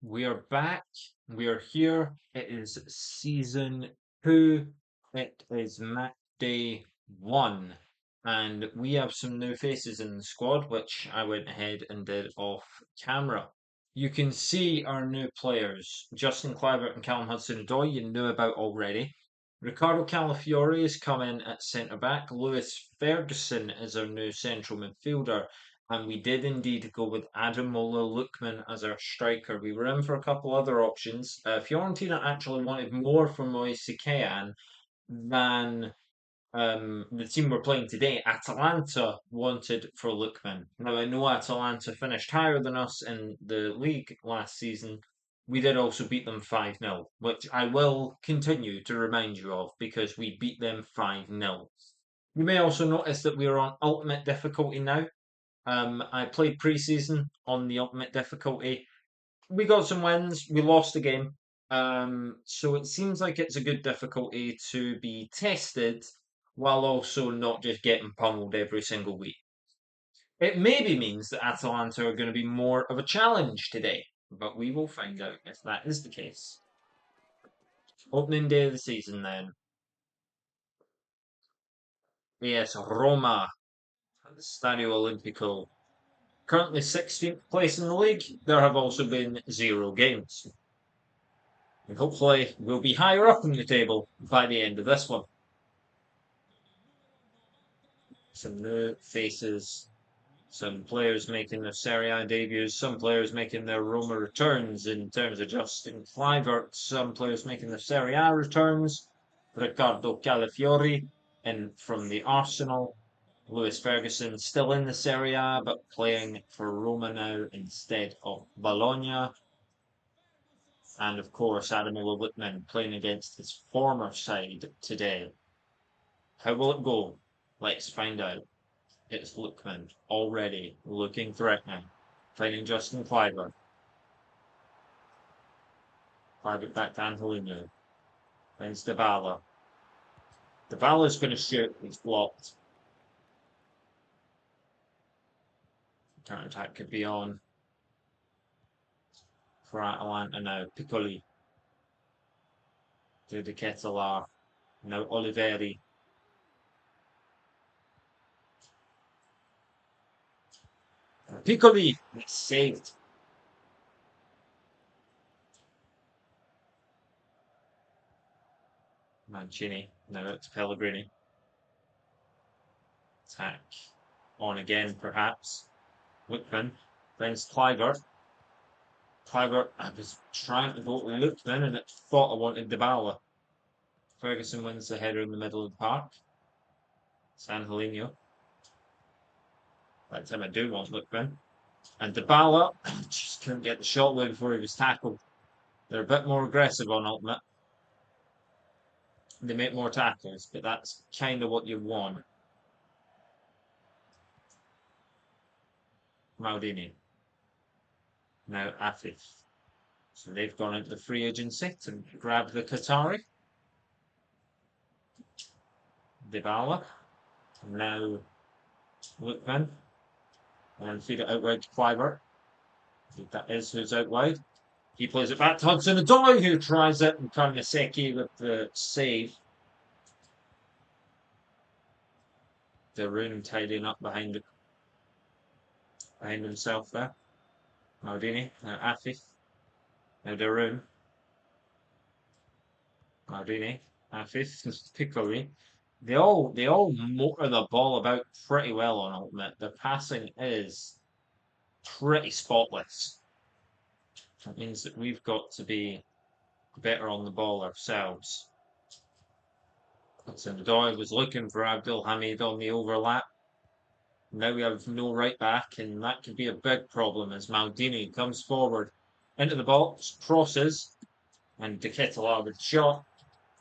We are back. We are here. It is season 2. It is match day 1. And we have some new faces in the squad, which I went ahead and did off camera. You can see our new players. Justin Kluivert and Callum Hudson-Odoi you knew about already. Ricardo Calafiore is coming at centre back. Lewis Ferguson is our new central midfielder. And we did indeed go with Ademola Lookman as our striker. We were in for a couple other options. Fiorentina actually wanted more from Moise Kean than the team we're playing today. Atalanta wanted for Lookman. Now, I know Atalanta finished higher than us in the league last season. We did also beat them 5-0, which I will continue to remind you of because we beat them 5-0. You may also notice that we are on ultimate difficulty now. I played preseason on the ultimate difficulty. We got some wins. We lost a game. So it seems like it's a good difficulty to be tested while also not just getting pummeled every single week. It maybe means that Atalanta are going to be more of a challenge today, but we will find out if that is the case. Opening day of the season then. Yes, Roma at the Stadio Olimpico. Currently 16th place in the league. There have also been 0 games. And hopefully we'll be higher up in the table by the end of this one. Some new faces, some players making their Serie A debuts, some players making their Roma returns in terms of Justin Kluivert, some players making their Serie A returns, Ricardo Calafiori from the Arsenal, Lewis Ferguson still in the Serie A but playing for Roma now instead of Bologna. And of course, Ademola Lookman playing against his former side today. How will it go? Let's find out. It's Lookman already looking threatening, finding Justin Kluivert. Kluivert back to Angelino. Finds Dybala. Dybala's going to shoot. He's blocked. Counter attack could be on for Atalanta now. Piccoli. To the Ketelaar. Now Oliveri. Piccoli! It's saved. Mancini. Now it's Pellegrini. Attack. On again, perhaps. Lookman. Finds Kluivert. Kluivert, I was trying to vote with Lookman and it thought I wanted Dybala. Ferguson wins the header in the middle of the park. San Heleno. That time I do want Lookman. And Dybala just couldn't get the shot away before he was tackled. They're a bit more aggressive on Ultimate. They make more tackles, but that's kind of what you want. Maldini. Now Afif. So they've gone into the free agency to grab the Qatari. Dybala. Now Lookman. And feed it out wide to Kluivert. I think that is who's out wide. He plays it back to Hudson-Odoi, who tries it, and Karnaseki with the save. De Roon tidying up behind himself there. Maldini, now Afif. Now De Roon. Maldini, Afif, Piccoli. They all motor the ball about pretty well on Ultimate. The passing is pretty spotless. That means that we've got to be better on the ball ourselves. Hudson-Odoi was looking for Abdul Hamid on the overlap. Now we have no right back, and that could be a big problem as Maldini comes forward into the box, crosses, and De Ketelaar with shot.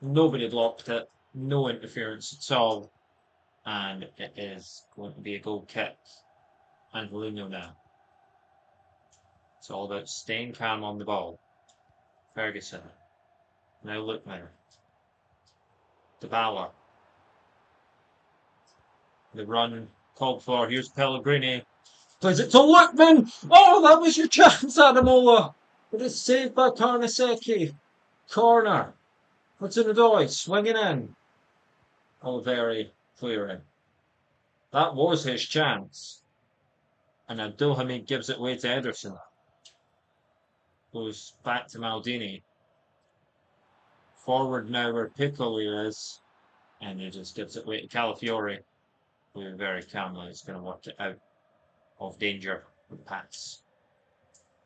Nobody blocked it, no interference at all, and it is going to be a goal kick. Angelino now. It's all about staying calm on the ball. Ferguson. Now Lookman. Dybala. The run called for. Here's Pellegrini. Plays it to Lookman. Oh, that was your chance, Ademola. But it's saved by Karnaseki. Corner. What's in the door? Swinging in. Oliveri clearing. That was his chance. And Abdulhamid gives it away to Ederson. Goes back to Maldini. Forward now where Piccoli is. And he just gives it away to Calafiori, who very calmly is going to work it out of danger with pass.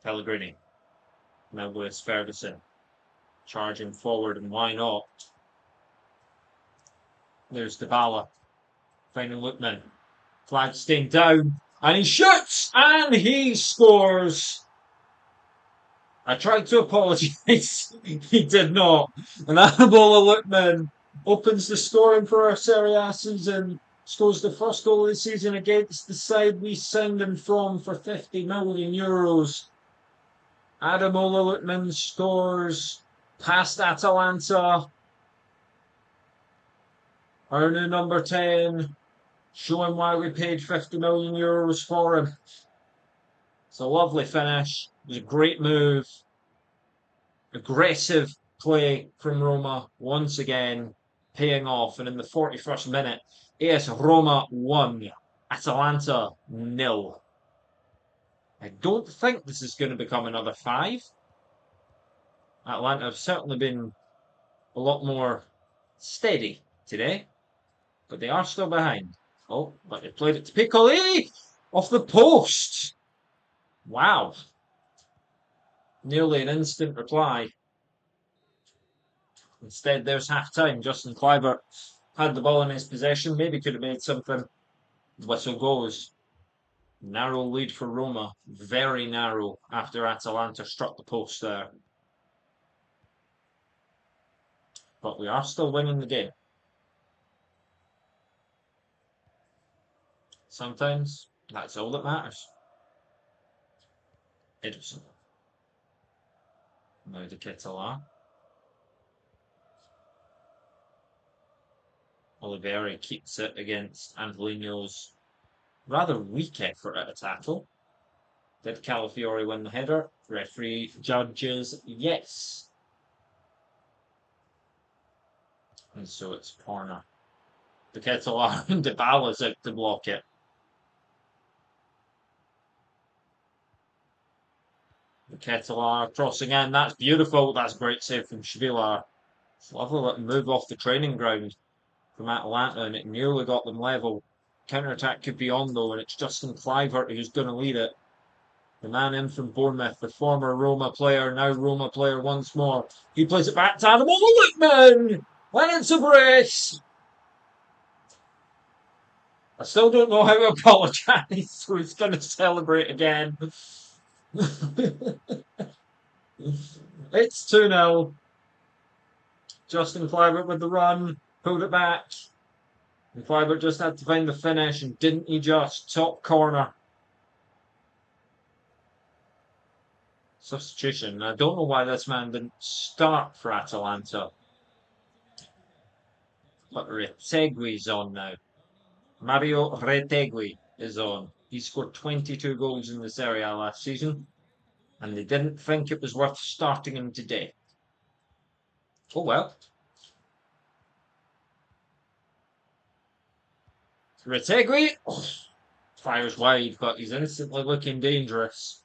Pellegrini. Now with Ferguson. Charging forward, and why not? There's Dybala. Finding Lookman. Flag staying down. And he shoots! And he scores! I tried to apologise. He did not. And Anabola Lookman opens the scoring for our Serie A season. Scores the first goal of the season against the side we signed him from for €50 million. Adamola Lookman scores past Atalanta. Our new number 10. Showing why we paid €50 million for him. It's a lovely finish. It was a great move. Aggressive play from Roma once again, paying off. And in the 41st minute, AS Roma 1, Atalanta 0. I don't think this is going to become another 5. Atalanta have certainly been a lot more steady today, but they are still behind. Oh, but they played it to Piccoli off the post. Wow. Nearly an instant reply. Instead, there's half-time. Justin Kluivert had the ball in his possession. Maybe could have made something. Whistle goes. Narrow lead for Roma. Very narrow after Atalanta struck the post there. But we are still winning the game. Sometimes that's all that matters. Ederson. Now the Ketala. Oliveri keeps it against Angelino's rather weak effort at a tackle. Did Calafiori win the header? Referee judges yes. And so it's corner. The Ketala and Dybala's out to block it. The Ketala crossing in. That's beautiful. That's a great save from Shvilar. It's lovely little move off the training ground from Atalanta, and it nearly got them level. Counter-attack could be on though, and it's Justin Kluivert who's going to lead it. The man in from Bournemouth, the former Roma player, now Roma player once more. He plays it back to Adamola Lookman! And it's a brace! I still don't know how to apologise, so he's going to celebrate again. It's 2-0. Justin Kluivert with the run, pulled it back. And Kluivert just had to find the finish, and didn't he just? Top corner. Substitution. I don't know why this man didn't start for Atalanta. But Retegui's on now. Mario Retegui is on. He scored 22 goals in the Serie A last season, and they didn't think it was worth starting him today. Oh well. Retegui fires wide, but he's instantly looking dangerous.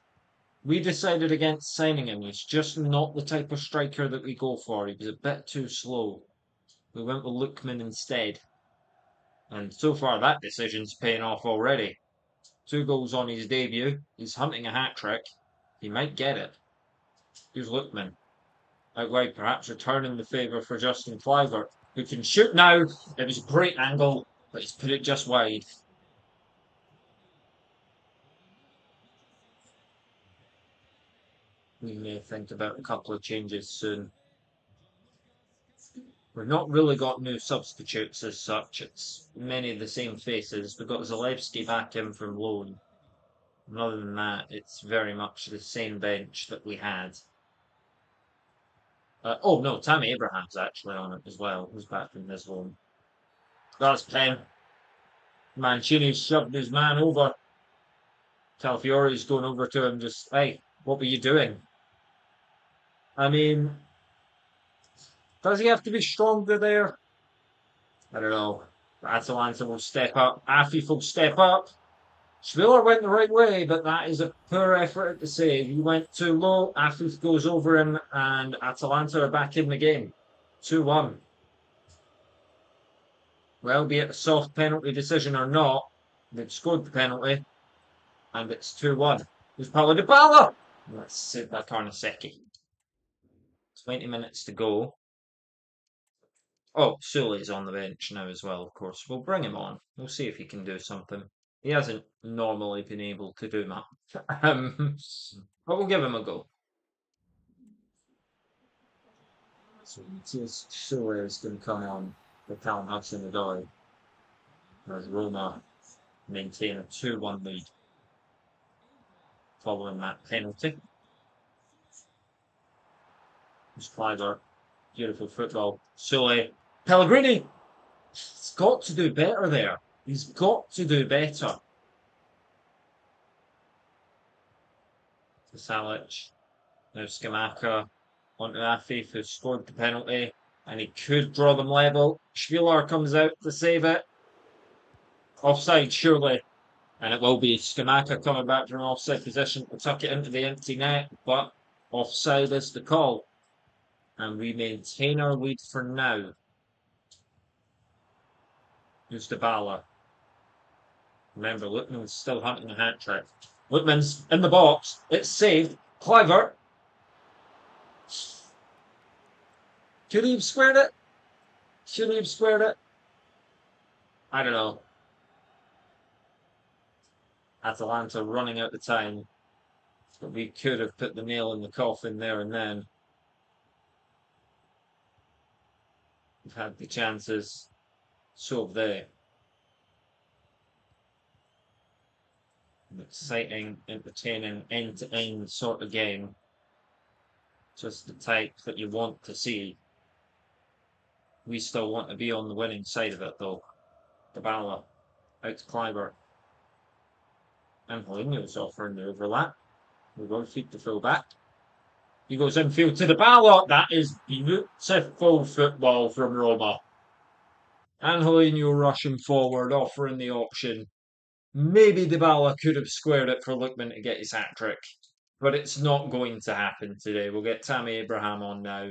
We decided against signing him. He's just not the type of striker that we go for. He was a bit too slow. We went with Lookman instead. And so far that decision's paying off already. 2 goals on his debut. He's hunting a hat-trick. He might get it. Here's Lookman. Out wide, perhaps returning the favour for Justin Kluivert, who can shoot now. It was a great angle, but he's put it just wide. We may think about a couple of changes soon. We've not really got new substitutes as such. It's many of the same faces. We've got Zalewski back in from loan. And other than that, it's very much the same bench that we had. Oh no, Tammy Abraham's actually on it as well. Who's back from his loan? That's pen. Mancini's shoved his man over. Calafiori's going over to him just, hey, what were you doing? I mean, does he have to be stronger there? I don't know. Atalanta will step up. Afif will step up. Spiller went the right way, but that is a poor effort at the save. He went too low. Afif goes over him, and Atalanta are back in the game. 2-1. Well, be it a soft penalty decision or not, they've scored the penalty, and it's 2-1. There's Paulo Dybala! Let's save that Karnaseki. 20 minutes to go. Oh, Sule's on the bench now as well, of course. We'll bring him on. We'll see if he can do something. He hasn't normally been able to do much. Um, but we'll give him a go. So Sule is going to come on the Callum Hudson-Odoi as Roma maintain a 2-1 lead following that penalty. It's Cliver. Beautiful football. Sule. Pellegrini! He's got to do better there. He's got to do better. To Salic. Now Scamacca onto Afif, who scored the penalty, and he could draw them level. Spieler comes out to save it. Offside, surely. And it will be Scamacca coming back from offside position to tuck it into the empty net, but offside is the call. And we maintain our lead for now. Here's Dybala. Remember, Lookman's still hunting a hat trick. Lookman's in the box. It's saved. Cliver. Could he have squared it? Should he have squared it? I don't know. Atalanta running out of time. But we could have put the nail in the coffin there and then. We've had the chances. So have they. An exciting, entertaining, end-to-end sort of game. Just the type that you want to see. We still want to be on the winning side of it, though. Dybala out to Cliver. And Mourinho's offering the overlap. We're going to feed the full back. He goes infield to Dybala. That is beautiful football from Roma. Angelino rushing forward, offering the option. Maybe Dybala could have squared it for Lookman to get his hat trick, but it's not going to happen today. We'll get Tammy Abraham on now.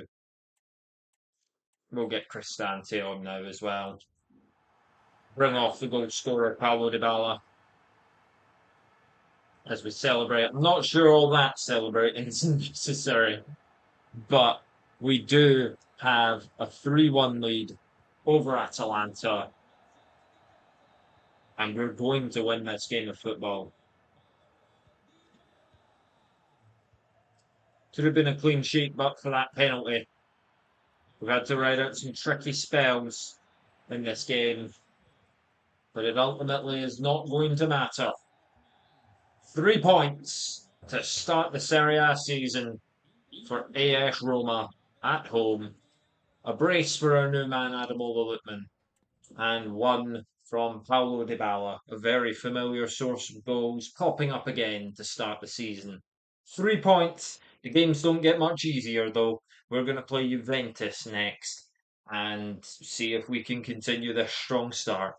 We'll get Cristante on now as well. Bring off the goal scorer, Paulo Dybala, as we celebrate. I'm not sure all that celebrating is necessary, but we do have a 3-1 lead over Atalanta, and we're going to win this game of football. Could have been a clean sheet, but for that penalty. We've had to ride out some tricky spells in this game, but it ultimately is not going to matter. 3 points to start the Serie A season for AS Roma at home. A brace for our new man, Ademola Lookman, and one from Paulo Dybala, a very familiar source of goals, popping up again to start the season. 3 points. The games don't get much easier, though. We're going to play Juventus next and see if we can continue this strong start.